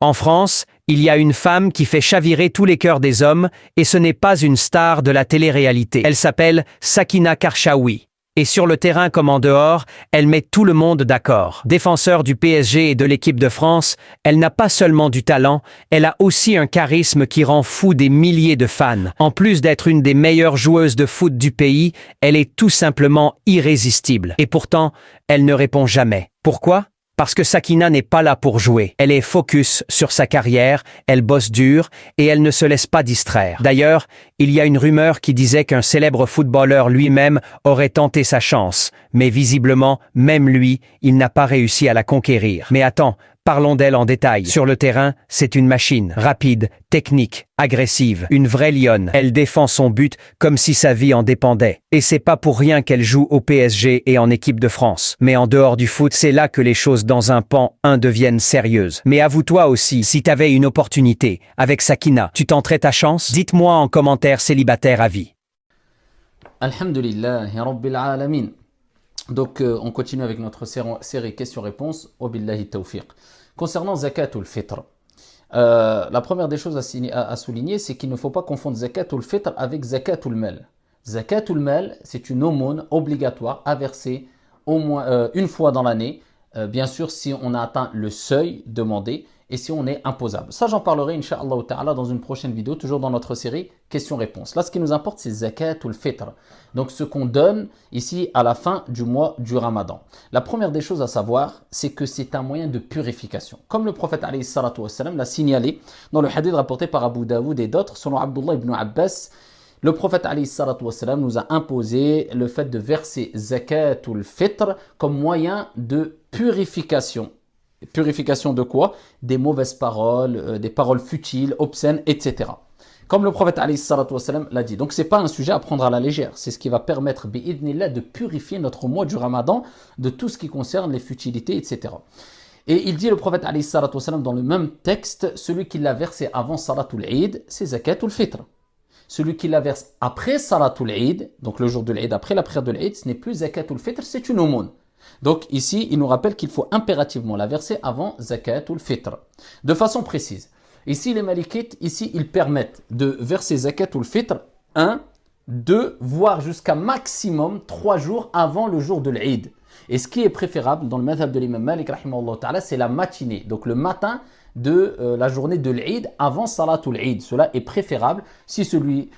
En France, il y a une femme qui fait chavirer tous les cœurs des hommes, et ce n'est pas une star de la télé-réalité. Elle s'appelle Sakina Karchaoui. Et sur le terrain comme en dehors, elle met tout le monde d'accord. Défenseur du PSG et de l'équipe de France, elle n'a pas seulement du talent, elle a aussi un charisme qui rend fou des milliers de fans. En plus d'être une des meilleures joueuses de foot du pays, elle est tout simplement irrésistible. Et pourtant, elle ne répond jamais. Pourquoi ? Parce que Sakina n'est pas là pour jouer. Elle est focus sur sa carrière, elle bosse dur et elle ne se laisse pas distraire. D'ailleurs, il y a une rumeur qui disait qu'un célèbre footballeur lui-même aurait tenté sa chance. Mais visiblement, même lui, il n'a pas réussi à la conquérir. Mais attends, parlons d'elle en détail. Sur le terrain, c'est une machine, rapide, technique, agressive, une vraie lionne. Elle défend son but comme si sa vie en dépendait. Et c'est pas pour rien qu'elle joue au PSG et en équipe de France. Mais en dehors du foot, c'est là que les choses dans un pan 1 deviennent sérieuses. Mais avoue-toi aussi, si t'avais une opportunité avec Sakina, tu tenterais ta chance? Dites-moi en commentaire célibataire à vie. Alhamdulillah, Rabbil Alamin. Donc, on continue avec notre série questions-réponses. Wabillahi tawfiq. Concernant Zakatul Fitr, la première des choses à souligner, c'est qu'il ne faut pas confondre Zakatul Fitr avec Zakatul Mal. Zakatul Mal, c'est une aumône obligatoire à verser au moins une fois dans l'année, bien sûr si on a atteint le seuil demandé et si on est imposable. Ça, j'en parlerai, Inch'Allah Ta'ala, dans une prochaine vidéo, toujours dans notre série questions-réponses. Là, ce qui nous importe, c'est Zakatul Fitr. Donc, ce qu'on donne ici à la fin du mois du Ramadan. La première des choses à savoir, c'est que c'est un moyen de purification. Comme le prophète alayhi salatu wassalam l'a signalé dans le hadith rapporté par Abu Daoud et d'autres, selon Abdullah ibn Abbas, le prophète alayhi salatu wassalam nous a imposé le fait de verser Zakatul Fitr comme moyen de purification. Purification de quoi? Des mauvaises paroles, des paroles futiles, obscènes, etc. Comme le prophète alayhi salatu wassalam l'a dit. Donc, ce n'est pas un sujet à prendre à la légère. C'est ce qui va permettre, bi'idnillah, de purifier notre mois du Ramadan de tout ce qui concerne les futilités, etc. Et il dit, le prophète alayhi salatu wassalam, dans le même texte, celui qui l'a versé avant Salatul Eid, c'est Zakatul Fitr. Celui qui la verse après Salatul Eid, donc le jour de l'Eid, après la prière de l'Eid, ce n'est plus Zakatul Fitr, c'est une aumône. Donc ici, il nous rappelle qu'il faut impérativement la verser avant Zakatul Fitr. De façon précise. Ici, les Malikites, ici, ils permettent de verser Zakatul Fitr 1, 2, voire jusqu'à maximum 3 jours avant le jour de l'Eid. Et ce qui est préférable dans le madhab de l'imam Malik, c'est la matinée, donc le matin de la journée de l'Eid avant Salatul Eid. Cela est préférable si celui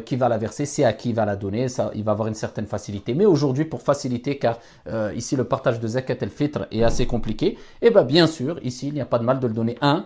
qui va la verser, c'est à qui il va la donner, ça, il va avoir une certaine facilité. Mais aujourd'hui, pour faciliter, car ici le partage de Zakat el-Fitr est assez compliqué, et bien sûr, ici il n'y a pas de mal de le donner 1